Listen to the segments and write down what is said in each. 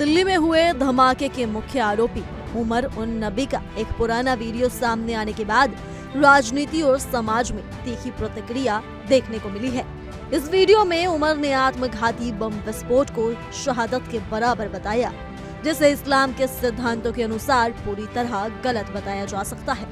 दिल्ली में हुए धमाके के मुख्य आरोपी उमर उन नबी का एक पुराना वीडियो सामने आने के बाद राजनीति और समाज में तीखी प्रतिक्रिया देखने को मिली है। इस वीडियो में उमर ने आत्मघाती बम विस्फोट को शहादत के बराबर बताया, जिसे इस्लाम के सिद्धांतों के अनुसार पूरी तरह गलत बताया जा सकता है।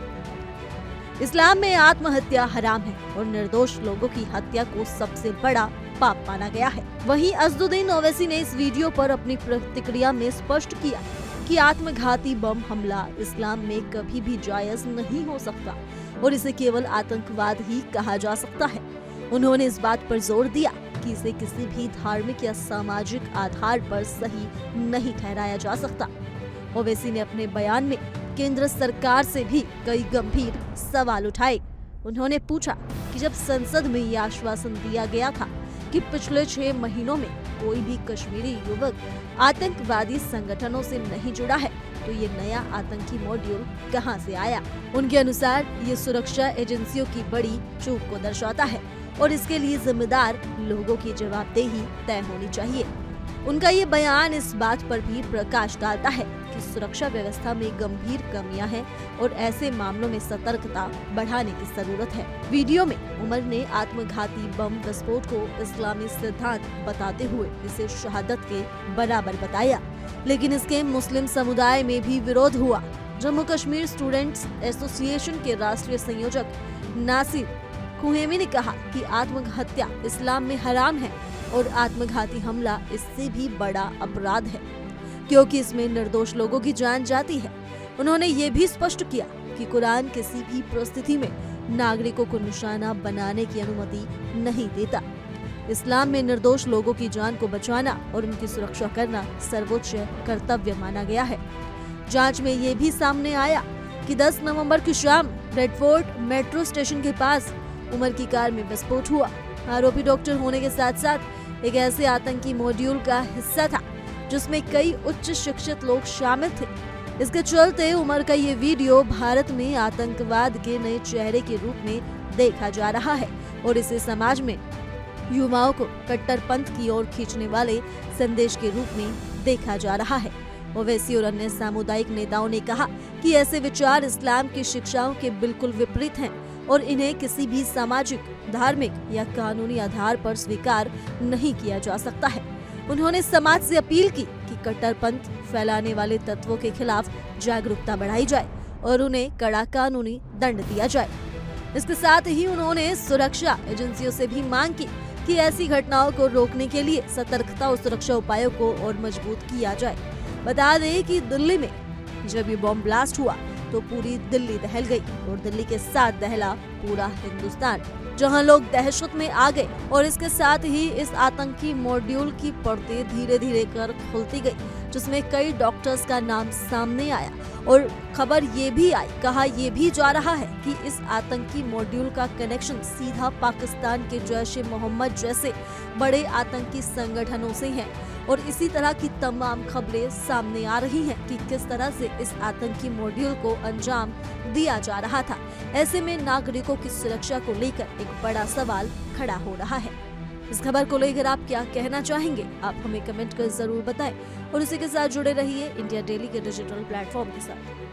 इस्लाम में आत्महत्या हराम है और निर्दोष लोगों की हत्या को सबसे बड़ा पाप माना गया है। वहीं अज़दुद्दीन ओवैसी ने इस वीडियो पर अपनी प्रतिक्रिया में स्पष्ट किया कि आत्मघाती बम हमला इस्लाम में कभी भी जायज नहीं हो सकता और इसे केवल आतंकवाद ही कहा जा सकता है। उन्होंने इस बात पर जोर दिया कि इसे किसी भी धार्मिक या सामाजिक आधार पर सही नहीं ठहराया जा सकता। ओवैसी ने अपने बयान में केंद्र सरकार से भी कई गंभीर सवाल उठाए। उन्होंने पूछा कि जब संसद में ये आश्वासन दिया गया था कि पिछले 6 महीनों में कोई भी कश्मीरी युवक आतंकवादी संगठनों से नहीं जुड़ा है, तो ये नया आतंकी मॉड्यूल कहां से आया? उनके अनुसार ये सुरक्षा एजेंसियों की बड़ी चूक को दर्शाता है और इसके लिए जिम्मेदार लोगों की जवाबदेही तय होनी चाहिए। उनका ये बयान इस बात पर भी प्रकाश डालता है कि सुरक्षा व्यवस्था में गंभीर कमियां हैं और ऐसे मामलों में सतर्कता बढ़ाने की जरूरत है। वीडियो में उमर ने आत्मघाती बम विस्फोट को इस्लामी सिद्धांत बताते हुए इसे शहादत के बराबर बताया, लेकिन इसके मुस्लिम समुदाय में भी विरोध हुआ। जम्मू कश्मीर स्टूडेंट्स एसोसिएशन के राष्ट्रीय संयोजक नासिर खुहेमी ने कहा कि आत्महत्या इस्लाम में हराम है और आत्मघाती हमला इससे भी बड़ा अपराध है, क्योंकि इसमें निर्दोष लोगों की जान जाती है। उन्होंने ये भी स्पष्ट किया कि कुरान किसी भी परिस्थिति में नागरिकों को निशाना बनाने की अनुमति नहीं देता। इस्लाम में निर्दोष लोगों की जान को बचाना और उनकी सुरक्षा करना सर्वोच्च कर्तव्य माना गया है। जांच में ये भी सामने आया कि 10 नवंबर की शाम रेड फोर्ट मेट्रो स्टेशन के पास उमर की कार में विस्फोट हुआ। आरोपी डॉक्टर होने के साथ साथ एक ऐसे आतंकी मॉड्यूल का हिस्सा था जिसमें कई उच्च शिक्षित लोग शामिल थे। इसके चलते उमर का ये वीडियो भारत में आतंकवाद के नए चेहरे के रूप में देखा जा रहा है और इसे समाज में युवाओं को कट्टरपंथ की ओर खींचने वाले संदेश के रूप में देखा जा रहा है। ओवैसी और अन्य सामुदायिक नेताओं ने कहा कि ऐसे विचार इस्लाम की शिक्षाओं के बिल्कुल विपरीत हैं और इन्हें किसी भी सामाजिक, धार्मिक या कानूनी आधार पर स्वीकार नहीं किया जा सकता है। उन्होंने समाज से अपील की कि कट्टरपंथ फैलाने वाले तत्वों के खिलाफ जागरूकता बढ़ाई जाए और उन्हें कड़ा कानूनी दंड दिया जाए। इसके साथ ही उन्होंने सुरक्षा एजेंसियों से भी मांग की कि ऐसी घटनाओं को रोकने के लिए सतर्कता और सुरक्षा उपायों को और मजबूत किया जाए। बता दें कि दिल्ली में जब ये बॉम्ब ब्लास्ट हुआ तो पूरी दिल्ली दहल गई और दिल्ली के साथ दहला पूरा हिंदुस्तान, जहां लोग दहशत में आ गए और इसके साथ ही इस आतंकी मॉड्यूल की परतें धीरे धीरे कर खुलती गई, जिसमें कई डॉक्टर्स का नाम सामने आया और खबर ये भी आई, कहा ये भी जा रहा है कि इस आतंकी मॉड्यूल का कनेक्शन सीधा पाकिस्तान के जैश-ए-मोहम्मद जैसे बड़े आतंकी संगठनों से है और इसी तरह की तमाम खबरें सामने आ रही हैं कि किस तरह से इस आतंकी मॉड्यूल को अंजाम दिया जा रहा था। ऐसे में नागरिकों की सुरक्षा को लेकर एक बड़ा सवाल खड़ा हो रहा है। इस खबर को लेकर आप क्या कहना चाहेंगे? आप हमें कमेंट कर जरूर बताएं और उसी के साथ जुड़े रहिए इंडिया डेली के डिजिटल प्लेटफॉर्म के साथ।